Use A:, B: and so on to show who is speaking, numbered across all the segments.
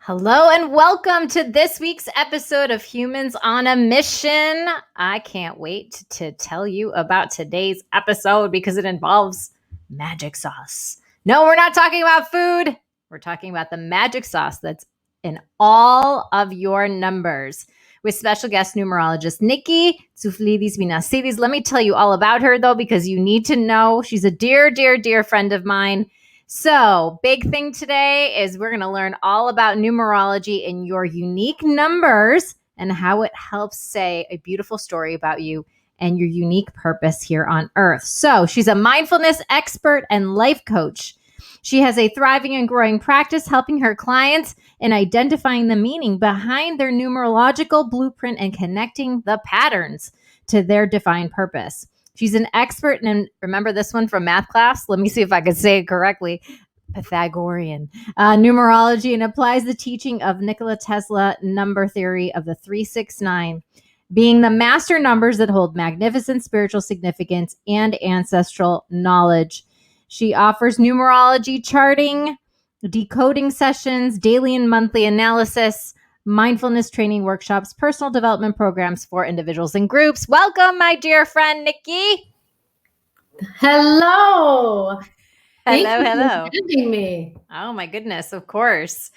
A: Hello and welcome to this week's episode of Humans on a Mission. I can't wait to tell you about today's episode because it involves magic sauce. No, we're not talking about food. We're talking about the magic sauce that's in all of your numbers with special guest numerologist Nicki Tsouflidis-Minasidis. Let me tell you all about her though, because you need to know she's a dear, dear, dear friend of mine. So, big thing today is we're going to learn all about numerology and your unique numbers and how it helps say a beautiful story about you and your unique purpose here on earth. So, she's a mindfulness expert and life coach. She has a thriving and growing practice helping her clients in identifying the meaning behind their numerological blueprint and connecting the patterns to their defined purpose. She's an expert in, remember this one from math class? Let me see if I could say it correctly. Pythagorean numerology, and applies the teaching of Nikola Tesla number theory of the 369, being the master numbers that hold magnificent spiritual significance and ancestral knowledge. She offers numerology charting, decoding sessions, daily and monthly analysis, mindfulness training workshops, personal development programs for individuals and groups. Welcome, my dear friend, Nicki.
B: Hello.
A: Hello.
B: For having me.
A: Oh my goodness, of course.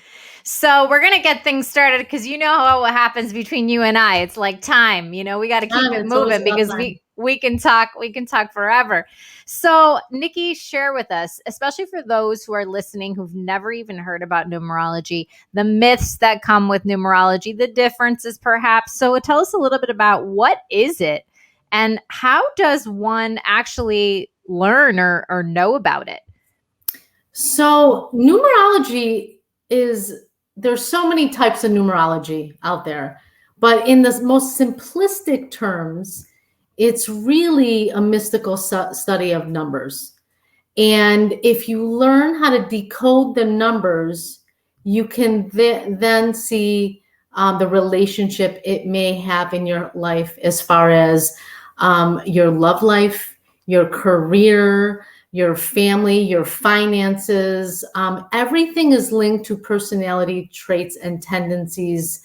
A: So we're going to get things started because you know how what happens between you and I. It's like time, we got to keep it moving because we can talk forever. So Nicki, share with us, especially for those who are listening who've never even heard about numerology, the myths that come with numerology, the differences perhaps. So tell us a little bit about what is it and how does one actually learn or know about it?
B: So numerology there's so many types of numerology out there, but in the most simplistic terms, it's really a mystical study of numbers. And if you learn how to decode the numbers, you can then see the relationship it may have in your life as far as your love life, your career, your family, your finances. Everything is linked to personality traits and tendencies.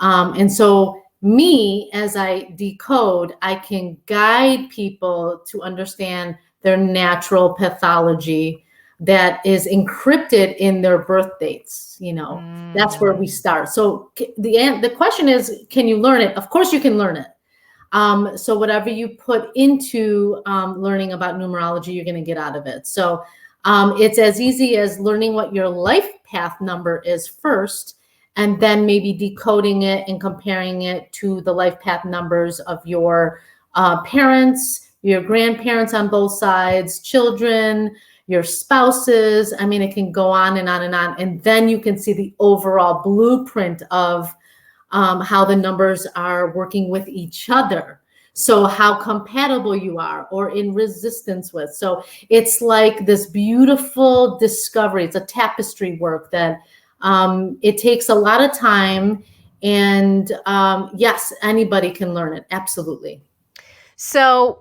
B: And so me, as I decode, I can guide people to understand their natural pathology that is encrypted in their birth dates. That's where we start. So the question is, can you learn it? Of course you can learn it. So whatever you put into learning about numerology, you're going to get out of it. So it's as easy as learning what your life path number is first, and then maybe decoding it and comparing it to the life path numbers of your parents, your grandparents on both sides, children, your spouses. I mean, it can go on and on and on. And then you can see the overall blueprint of how the numbers are working with each other. So how compatible you are or in resistance with. So it's like this beautiful discovery. It's a tapestry work that it takes a lot of time. And yes, anybody can learn it. Absolutely.
A: So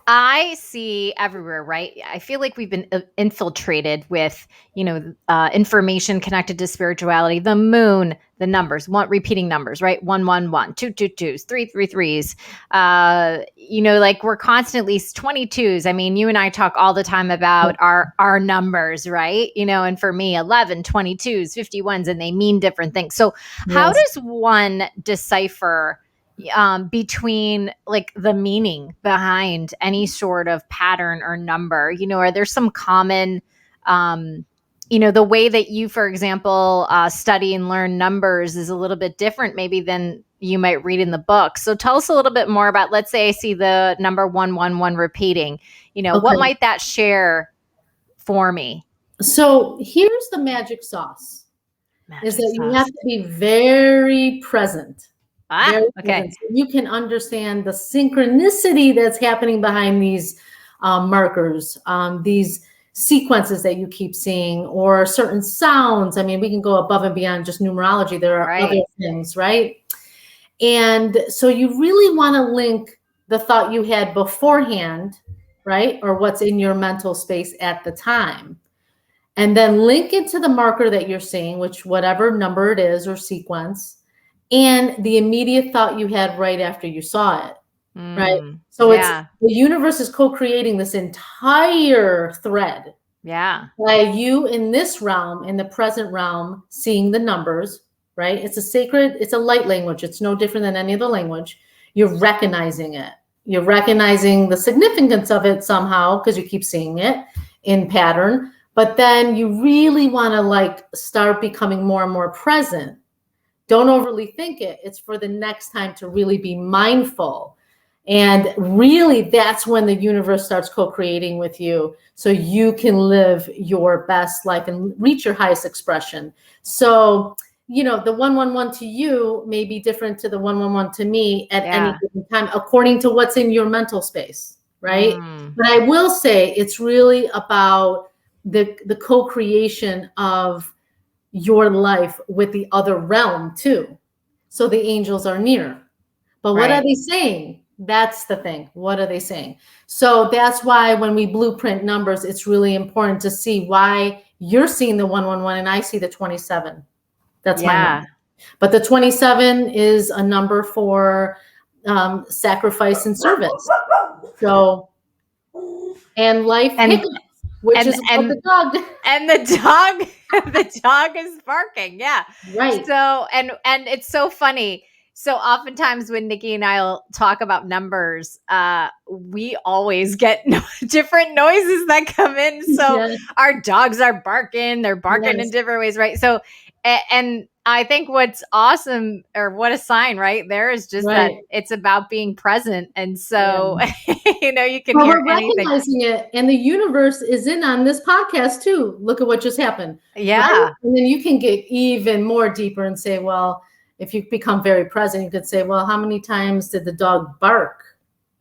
A: I see everywhere, right? I feel like we've been infiltrated with, information connected to spirituality, the moon, the numbers, repeating numbers, right? 111, 222s, 333s. Like we're constantly 22s. I mean, you and I talk all the time about our numbers, right? And for me, 11, 22s, 51s, and they mean different things. So how does one decipher between like the meaning behind any sort of pattern or number? Are there some common, the way that you, for example, study and learn numbers is a little bit different maybe than you might read in the book. So tell us a little bit more about, let's say I see the number 111 repeating, What might that share for me?
B: So here's the magic sauce. You have to be very present.
A: Okay.
B: So you can understand the synchronicity that's happening behind these markers, these sequences that you keep seeing, or certain sounds. I mean, we can go above and beyond just numerology. There are other things, right? And so you really want to link the thought you had beforehand, right? Or what's in your mental space at the time. and then link it to the marker that you're seeing, which whatever number it is or sequence, and the immediate thought you had right after you saw it, right? So it's the universe is co-creating this entire thread.
A: Yeah.
B: By you in this realm, in the present realm, seeing the numbers, right? It's a sacred, it's a light language. It's no different than any other language. You're recognizing it. You're recognizing the significance of it somehow because you keep seeing it in pattern. But then you really want to like start becoming more and more present. Don't overly think it. It's for the next time to really be mindful. And really, that's when the universe starts co-creating with you so you can live your best life and reach your highest expression. So, you know, the 111 to you may be different to the 111 to me at any given time, according to what's in your mental space, right? But I will say it's really about the co-creation of your life with the other realm too. So the angels are near. But what are they saying? That's the thing. What are they saying? So that's why when we blueprint numbers, it's really important to see why you're seeing the 111 and I see the 27. That's my number. But the 27 is a number for sacrifice and service. So, and life hiccups, which is what the dog.
A: And the dog is barking. Yeah.
B: Right.
A: So, and it's so funny. So oftentimes when Nicki and I'll talk about numbers, we always get different noises that come in. So our dogs are barking, they're barking in different ways, right? So, and I think what's awesome, or what a sign right there, is just that it's about being present. And so, you know, you can hear anything.
B: Recognizing it, and the universe is in on this podcast too. Look at what just happened.
A: Yeah.
B: Right? And then you can get even more deeper and say, well, if you become very present, you could say, well, how many times did the dog bark?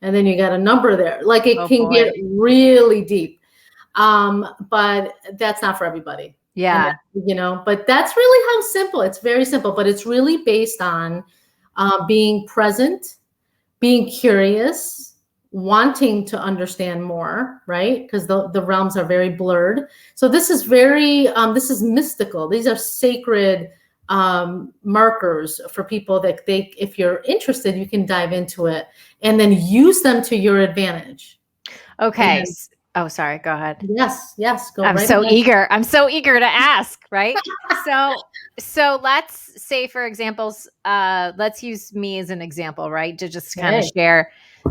B: And then you got a number there. Like it can get really deep. But that's not for everybody.
A: Yeah.
B: And, you know, but that's really how simple. It's very simple, but it's really based on being present, being curious, wanting to understand more, right? Because the realms are very blurred. So this is very, this is mystical. These are sacred markers for people that if you're interested, you can dive into it and then use them to your advantage.
A: Okay. And, oh, sorry. Go ahead.
B: Yes. Go
A: I'm
B: right
A: so
B: ahead.
A: eager. I'm so eager to ask, right? So let's say, for examples, let's use me as an example, right? To just kind of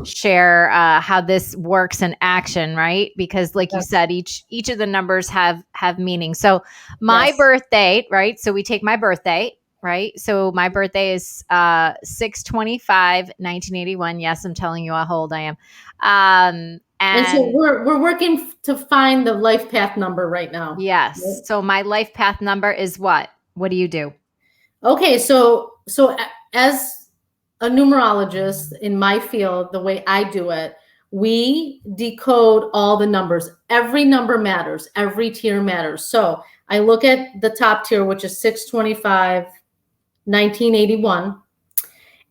A: share how this works in action, right? Because like you said, each of the numbers have meaning. So my birthday, right? So we take my birthday, right? So my birthday is 6/25/1981. Yes, I'm telling you how old I am.
B: And so we're working to find the life path number right now.
A: Yes. Right? So my life path number is what? What do you do?
B: Okay, so as a numerologist in my field, the way I do it, we decode all the numbers. Every number matters. Every tier matters. So I look at the top tier, which is 6/25/1981,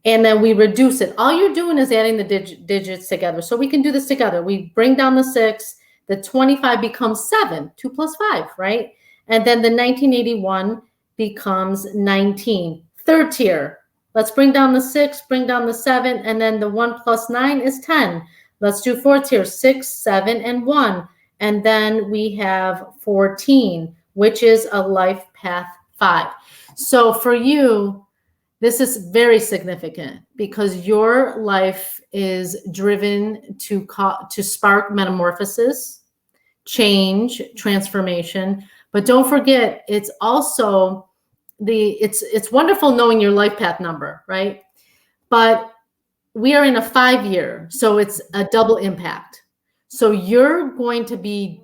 B: and then we reduce it. All you're doing is adding the digits together. So we can do this together. We bring down the 6, the 25 becomes 7, 2 plus 5, right? And then the 1981 becomes 19. Third tier. Let's bring down the 6, bring down the 7, and then the 1 plus 9 is 10. Let's do fourth tier, 6, 7, and 1. And then we have 14, which is a life path 5. So for you, this is very significant because your life is driven to spark metamorphosis, change, transformation. But don't forget, it's also it's wonderful knowing your life path number, right? But we are in a 5-year, so it's a double impact. So you're going to be,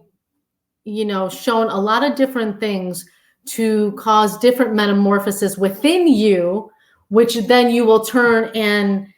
B: you know, shown a lot of different things to cause different metamorphosis within you, which then you will turn and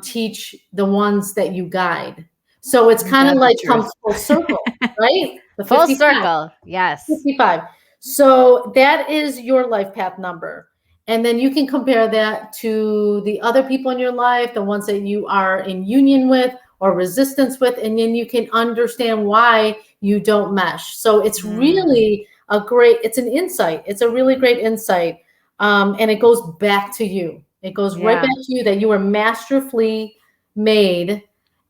B: teach the ones that you guide. So it's kind of like comes full circle, right?
A: The full circle, yes.
B: 55. So that is your life path number. And then you can compare that to the other people in your life, the ones that you are in union with or resistance with, and then you can understand why you don't mesh. So it's really it's an insight. It's a really great insight. And it goes back to you. It goes right back to you that you are masterfully made.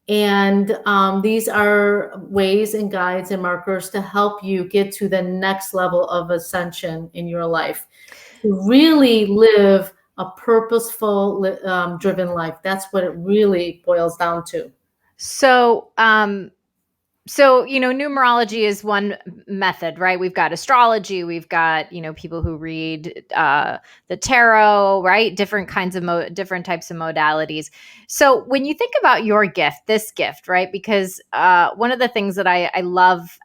B: And these are ways and guides and markers to help you get to the next level of ascension in your life, to really live a purposeful, driven life. That's what it really boils down to.
A: So, numerology is one method, right? We've got astrology, we've got, people who read the tarot, right? Different kinds of different types of modalities. So when you think about your gift, this gift, right? Because one of the things that I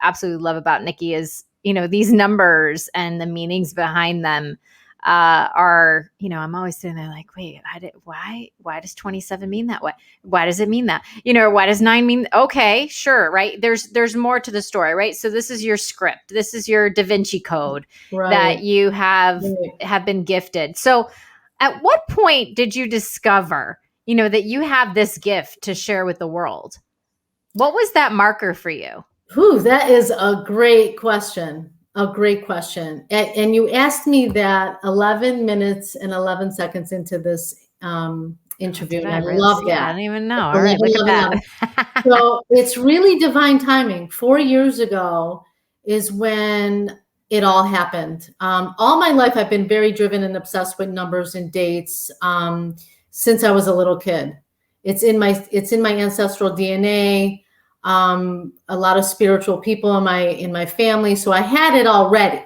A: absolutely love about Nicki is, these numbers and the meanings behind them are, I'm always sitting there like, wait, why does 27 mean that way? Why does it mean that? Why does 9 mean? Okay, sure. Right. There's more to the story, right? So this is your script. This is your Da Vinci Code that you have been gifted. So at what point did you discover, that you have this gift to share with the world? What was that marker for you?
B: That is a great question. A great question. And you asked me that 11 minutes and 11 seconds into this interview. And I love that.
A: I don't even know. All right, look at that.
B: So it's really divine timing. 4 years ago is when it all happened. All my life, I've been very driven and obsessed with numbers and dates since I was a little kid. It's in my ancestral DNA. A lot of spiritual people in my family. So I had it already,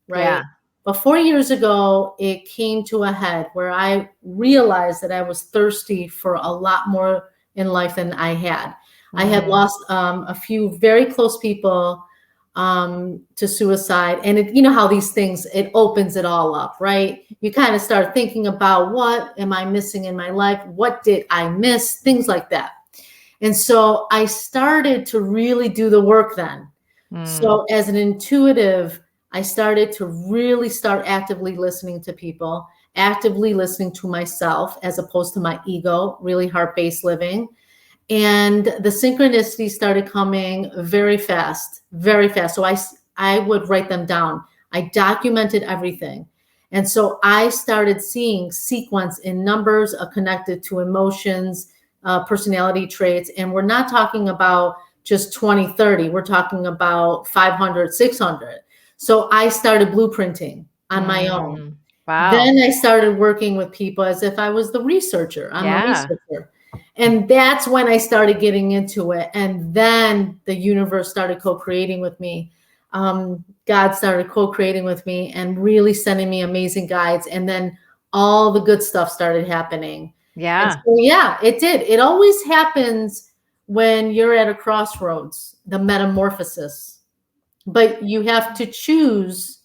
B: right?
A: Yeah.
B: But 4 years ago, it came to a head where I realized that I was thirsty for a lot more in life than I had. Mm-hmm. I had lost a few very close people to suicide. And you know how these things, it opens it all up, right? You kind of start thinking about, what am I missing in my life? What did I miss? Things like that. And so I started to really do the work then. So as an intuitive, I started to really start actively listening to people, actively listening to myself as opposed to my ego, really heart-based living. And the synchronicities started coming very fast, very fast. So I would write them down. I documented everything. And so I started seeing sequence in numbers connected to emotions, personality traits. And we're not talking about just 20, 30. We're talking about 500, 600. So I started blueprinting on my own.
A: Wow.
B: Then I started working with people as if I was the researcher. I'm a researcher. And that's when I started getting into it. And then the universe started co-creating with me. God started co-creating with me and really sending me amazing guides. And then all the good stuff started happening.
A: Yeah.
B: So, it did. It always happens when you're at a crossroads, the metamorphosis. But you have to choose.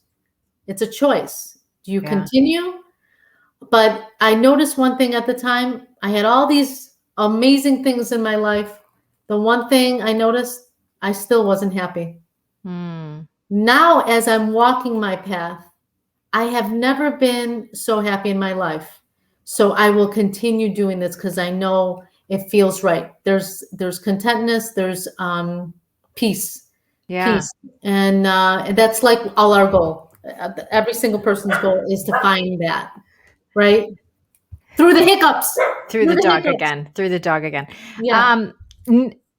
B: It's a choice. Do you continue? But I noticed one thing at the time. I had all these amazing things in my life. The one thing I noticed, I still wasn't happy. Now, as I'm walking my path, I have never been so happy in my life. So I will continue doing this because I know it feels right. There's contentness, there's peace.
A: Yeah.
B: Peace. And that's like all our goal. Every single person's goal is to find that, right? Through the hiccups.
A: Through the dog again.
B: Yeah.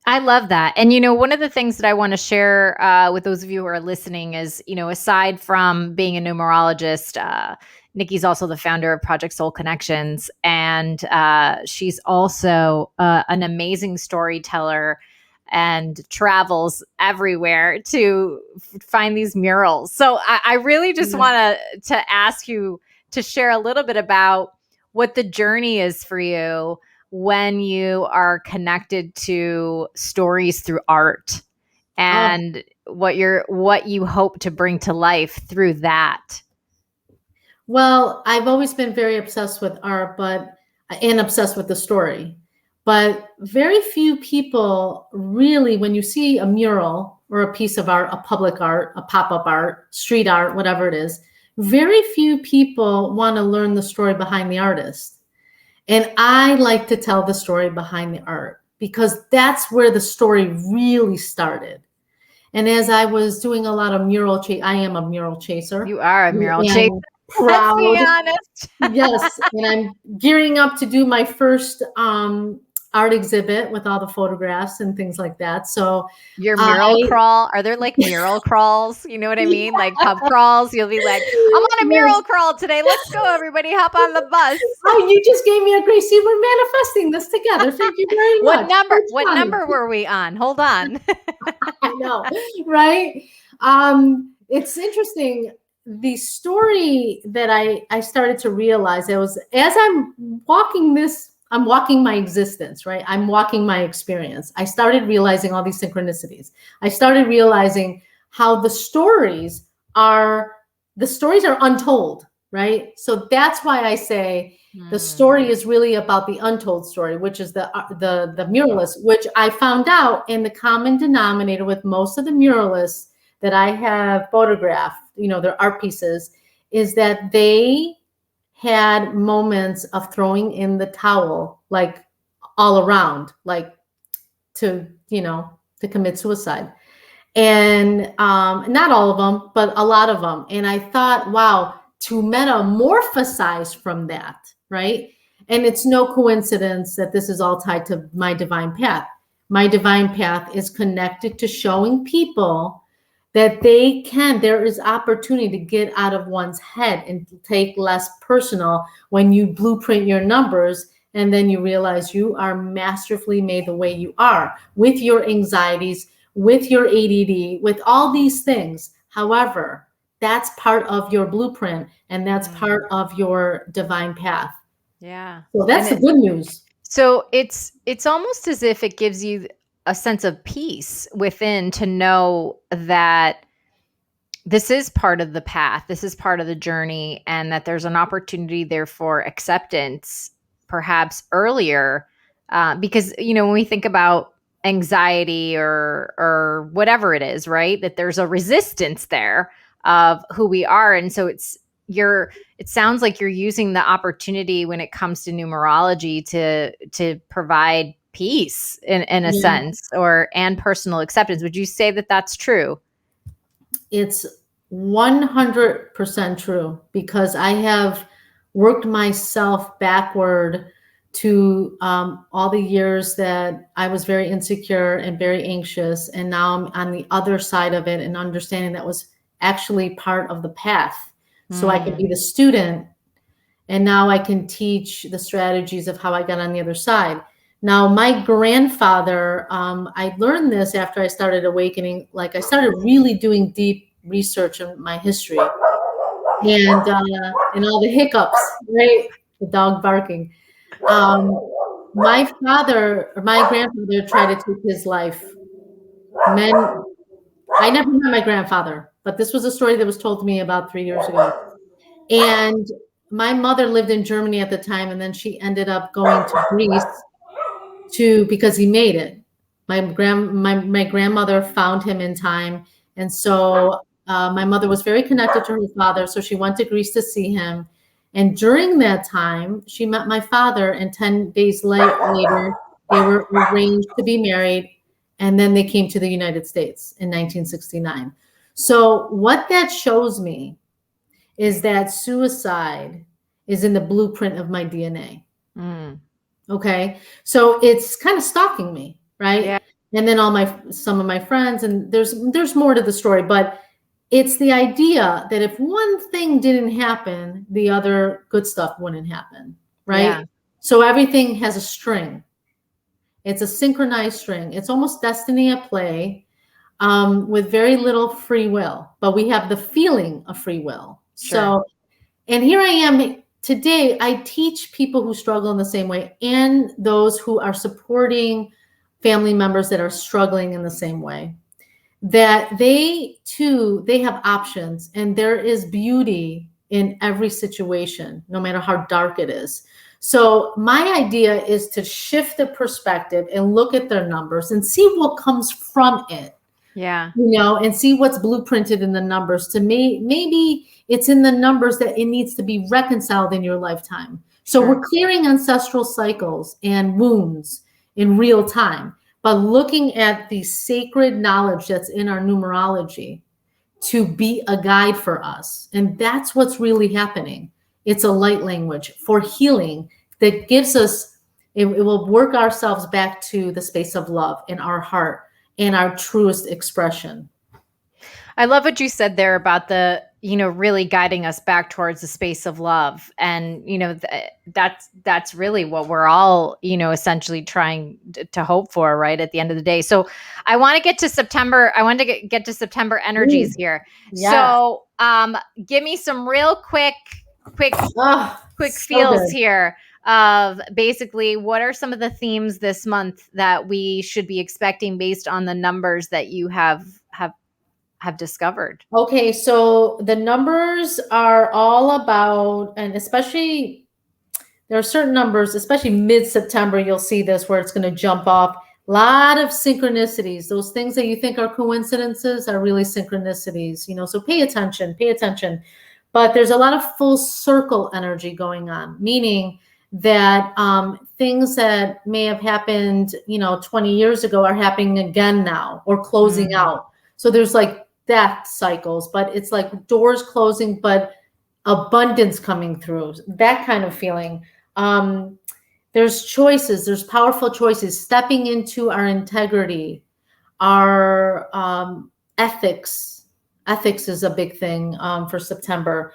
A: I love that. And, one of the things that I want to share with those of you who are listening is, aside from being a numerologist, Nicki's also the founder of Project Soul Connections. And she's also an amazing storyteller and travels everywhere to find these murals. So I really just want to ask you to share a little bit about what the journey is for you when you are connected to stories through art and what you hope to bring to life through that.
B: Well, I've always been very obsessed with art, and obsessed with the story. But very few people really, when you see a mural or a piece of art, a public art, a pop-up art, street art, whatever it is, very few people want to learn the story behind the artist. And I like to tell the story behind the art because that's where the story really started. And as I was doing a lot of I am a mural chaser.
A: You are a mural
B: And
A: chaser. Let's be
B: proud.
A: honest.
B: Yes. And I'm gearing up to do my first art exhibit with all the photographs and things like that. So
A: Your mural
B: I,
A: crawl. Are there like mural crawls? You know what I mean? Like pub crawls. You'll be like, I'm on a
B: yes.
A: mural crawl today. Let's go, everybody. Hop on the bus.
B: Oh, you just gave me a great, see, we're manifesting this together. Thank you very much.
A: What number were we on? Hold on.
B: I know, right? It's interesting. The story that I started to realize, it was as I'm walking my existence, right? I'm walking my experience. I started realizing all these synchronicities. I started realizing how the stories are untold, right? So that's why I say the story is really about the untold story, which is the muralists, which I found out in the common denominator with most of the muralists that I have photographed, their art pieces, is that they had moments of throwing in the towel, like all around, like to commit suicide. And not all of them, but a lot of them. And I thought, wow, to metamorphosize from that, right? And it's no coincidence that this is all tied to my divine path. My divine path is connected to showing people that there is opportunity to get out of one's head and take less personal when you blueprint your numbers. And then you realize you are masterfully made the way you are, with your anxieties, with your ADD, with all these things. However, that's part of your blueprint, and that's part of your divine path.
A: Yeah.
B: So that's the good news.
A: So it's almost as if it gives you a sense of peace within to know that this is part of the path, this is part of the journey, and that there's an opportunity there for acceptance, perhaps earlier, because when we think about anxiety or whatever it is, right, that there's a resistance there of who we are. And so it sounds like you're using the opportunity when it comes to numerology to provide peace in a sense, and personal acceptance. Would you say that that's true?
B: It's 100% true, because I have worked myself backward to all the years that I was very insecure and very anxious. And now I'm on the other side of it and understanding that was actually part of the path. So I could be the student, and now I can teach the strategies of how I got on the other side. Now, my grandfather, I learned this after I started awakening. Like, I started really doing deep research on my history, and all the hiccups, right? The dog barking. My grandfather tried to take his life. I never met my grandfather, but this was a story that was told to me about 3 years ago. And my mother lived in Germany at the time, and then she ended up going to Greece because he made it. My grandmother found him in time, and so my mother was very connected to her father, so she went to Greece to see him. And during that time, she met my father, and 10 days later, they were arranged to be married, and then they came to the United States in 1969. So what that shows me is that suicide is in the blueprint of my DNA. Okay. So it's kind of stalking me, right?
A: Yeah.
B: And then some of my friends, and there's more to the story, but it's the idea that if one thing didn't happen, the other good stuff wouldn't happen, right?
A: Yeah.
B: So everything has a string. It's a synchronized string. It's almost destiny at play, with very little free will, but we have the feeling of free will.
A: Sure.
B: So, and here I am today. I teach people who struggle in the same way, and those who are supporting family members that are struggling in the same way, that they have options, and there is beauty in every situation, no matter how dark it is. So my idea is to shift the perspective and look at their numbers and see what comes from it.
A: Yeah.
B: And see what's blueprinted in the numbers. To me, maybe it's in the numbers that it needs to be reconciled in your lifetime. So we're clearing ancestral cycles and wounds in real time. but looking at the sacred knowledge that's in our numerology to be a guide for us. And that's what's really happening. It's a light language for healing that gives us, it will work ourselves back to the space of love in our heart and our truest expression.
A: I love what you said there about the, really guiding us back towards the space of love. And, that's really what we're all, essentially trying to hope for, right? At the end of the day. So I want to get to September. I want to get to September energies here.
B: Yeah.
A: So give me some real quick feels here of basically what are some of the themes this month that we should be expecting based on the numbers that you have discovered.
B: Okay, so the numbers are all about, and especially there are certain numbers, especially mid-September, you'll see this where it's going to jump off. A lot of synchronicities. Those things that you think are coincidences are really synchronicities, so pay attention. But there's a lot of full circle energy going on, meaning that things that may have happened, 20 years ago are happening again now or closing out. So there's like death cycles, but it's like doors closing, but abundance coming through, that kind of feeling. There's choices, there's powerful choices, stepping into our integrity, our ethics. Ethics is a big thing for September.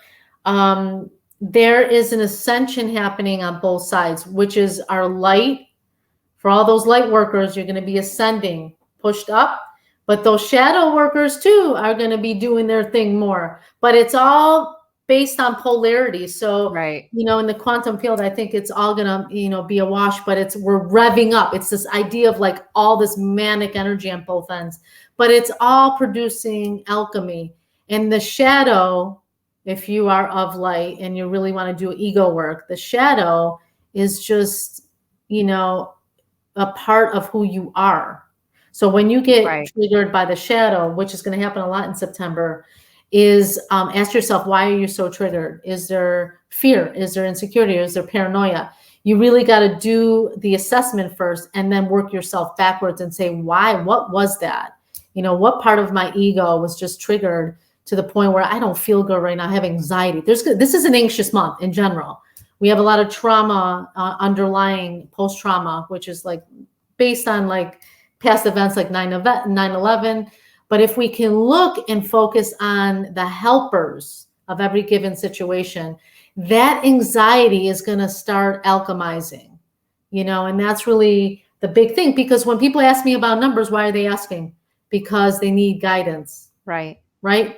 B: There is an ascension happening on both sides, which is our light. For all those light workers, you're going to be ascending, pushed up. But those shadow workers too are going to be doing their thing more. But it's all based on polarity. So,
A: right.
B: In the quantum field, I think it's all going to, be a wash, but we're revving up. It's this idea of like all this manic energy on both ends, but it's all producing alchemy. And the shadow, if you are of light and you really want to do ego work, the shadow is just, a part of who you are. So when you get triggered by the shadow, which is going to happen a lot in September, is ask yourself, why are you so triggered? Is there fear? Is there insecurity? Is there paranoia? You really got to do the assessment first and then work yourself backwards and say, why? What was that? What part of my ego was just triggered to the point where I don't feel good right now? I have anxiety. This is an anxious month in general. We have a lot of trauma underlying post-trauma, which is like based on like past events like 9/11. But if we can look and focus on the helpers of every given situation, that anxiety is going to start alchemizing, and that's really the big thing. Because when people ask me about numbers, why are they asking? Because they need guidance.
A: Right.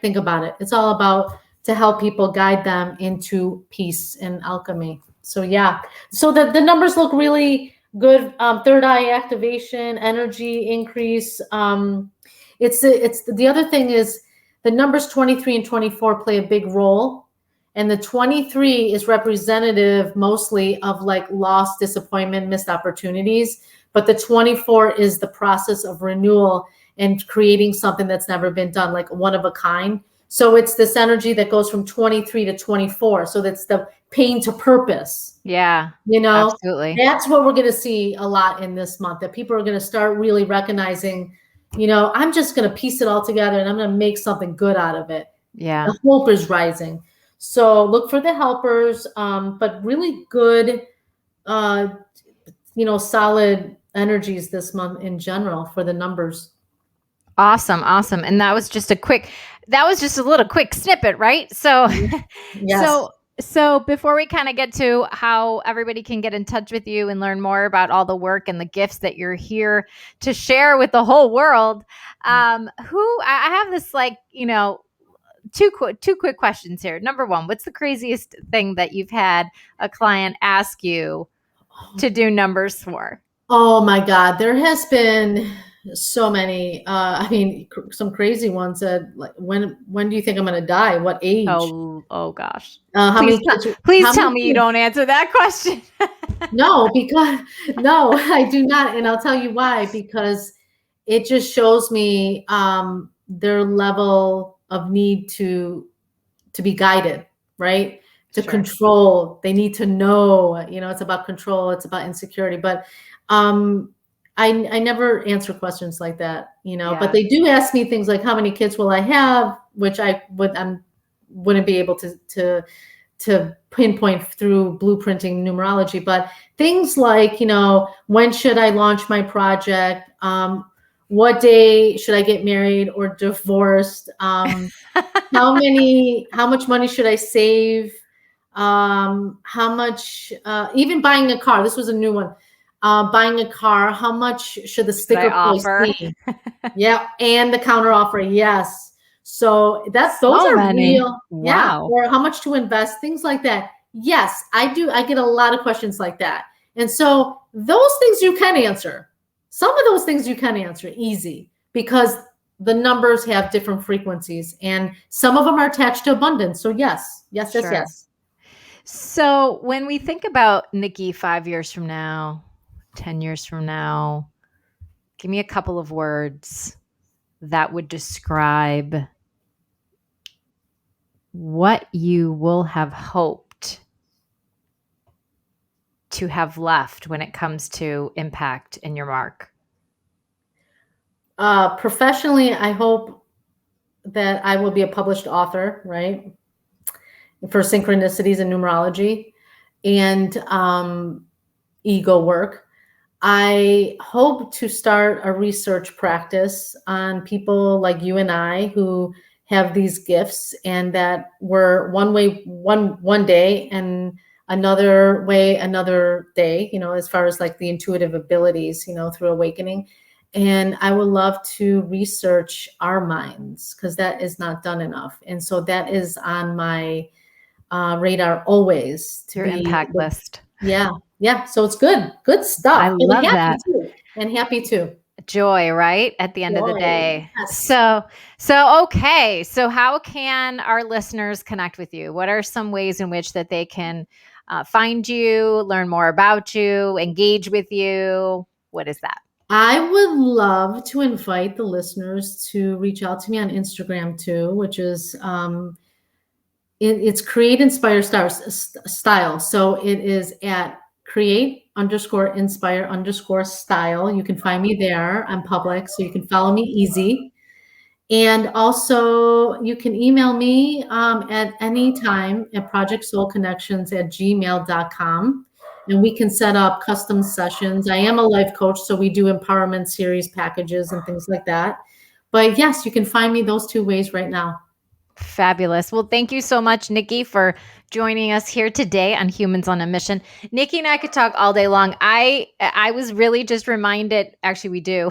B: Think about it. It's all about to help people guide them into peace and alchemy. So yeah, so the numbers look really good. Third eye activation, energy increase. It's the other thing is the numbers 23 and 24 play a big role. And the 23 is representative mostly of like loss, disappointment, missed opportunities. But the 24 is the process of renewal and creating something that's never been done, like one of a kind. So it's this energy that goes from 23 to 24. So that's the pain to purpose.
A: Yeah. Absolutely.
B: That's what we're going to see a lot in this month, that people are going to start really recognizing, I'm just going to piece it all together and I'm going to make something good out of it.
A: Yeah.
B: The hope is rising. So look for the helpers, but really good, solid energies this month in general for the numbers.
A: Awesome. And that was just a little quick snippet, right? So,
B: yes.
A: So before we kind of get to how everybody can get in touch with you and learn more about all the work and the gifts that you're here to share with the whole world, I have this two quick questions here. Number one, what's the craziest thing that you've had a client ask you to do numbers for?
B: Oh my God, there has been so many. Some crazy ones that like, when do you think I'm going to die? What age?
A: Oh gosh.
B: Please
A: tell me you don't answer that question.
B: No, I do not. And I'll tell you why, because it just shows me their level of need to be guided, right? To control. They need to know, it's about control. It's about insecurity. But I never answer questions like that,
A: Yeah.
B: but they do ask me things like how many kids will I have, which wouldn't be able to pinpoint through blueprinting numerology, but things like, when should I launch my project? What day should I get married or divorced? How much money should I save? How much, even buying a car, this was a new one. Buying a car, how much should the sticker price be? Yeah, and the counter offer, yes. So those
A: So
B: are
A: many.
B: real. Yeah,
A: Wow.
B: or how much to invest, things like that. Yes, I do. I get a lot of questions like that. And so those things you can answer. Some of those things you can answer easy because the numbers have different frequencies and some of them are attached to abundance. So yes.
A: Sure. So when we think about Nicki 5 years from now, 10 years from now, give me a couple of words that would describe what you will have hoped to have left when it comes to impact in your mark.
B: Professionally, I hope that I will be a published author, right? For synchronicities and numerology and ego work. I hope to start a research practice on people like you and I who have these gifts and that were one way one day and another way another day, as far as like the intuitive abilities, through awakening. And I would love to research our minds because that is not done enough. And so that is on my radar always to
A: Your
B: be
A: impact list.
B: Yeah. So it's good stuff.
A: I love that.
B: Happy too.
A: Joy, right? At the end of the day.
B: Yes.
A: So okay. So how can our listeners connect with you? What are some ways in which that they can find you, learn more about you, engage with you? What is that?
B: I would love to invite the listeners to reach out to me on Instagram too, which is it's create inspire style. So it is at create_inspire_style. You can find me there. I'm public, so you can follow me easy. And also you can email me at any time at projectsoulconnections@gmail.com. And we can set up custom sessions. I am a life coach, so we do empowerment series packages and things like that. But yes, you can find me those two ways right now.
A: Fabulous. Well, thank you so much, Nicki, for joining us here today on Humans on a Mission. Nicki and I could talk all day long. I was really just reminded. Actually, we do.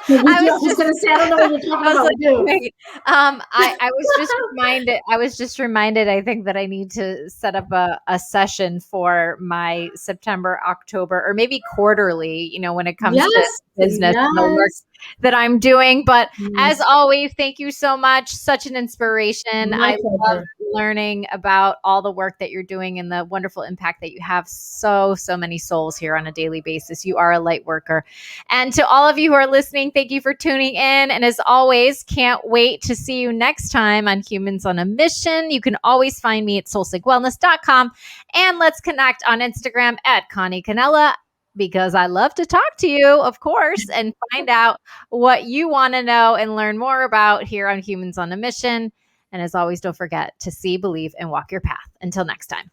B: I was going to say, I don't know what you're talking about.
A: Like, wait. I was just reminded. I was just reminded. I think that I need to set up a session for my September, October, or maybe quarterly. When it comes to business and the work that I'm doing. But as always, thank you so much. Such an inspiration. I love learning about all the work that you're doing and the wonderful impact that you have so many souls here on a daily basis. You are a light worker. And to all of you who are listening, thank you for tuning in. And as always, can't wait to see you next time on Humans on a Mission. You can always find me at soulsicwellness.com and let's connect on Instagram at Connie Canella, because I love to talk to you, of course, and find out what you want to know and learn more about here on Humans on a Mission. And as always, don't forget to see, believe, and walk your path. Until next time.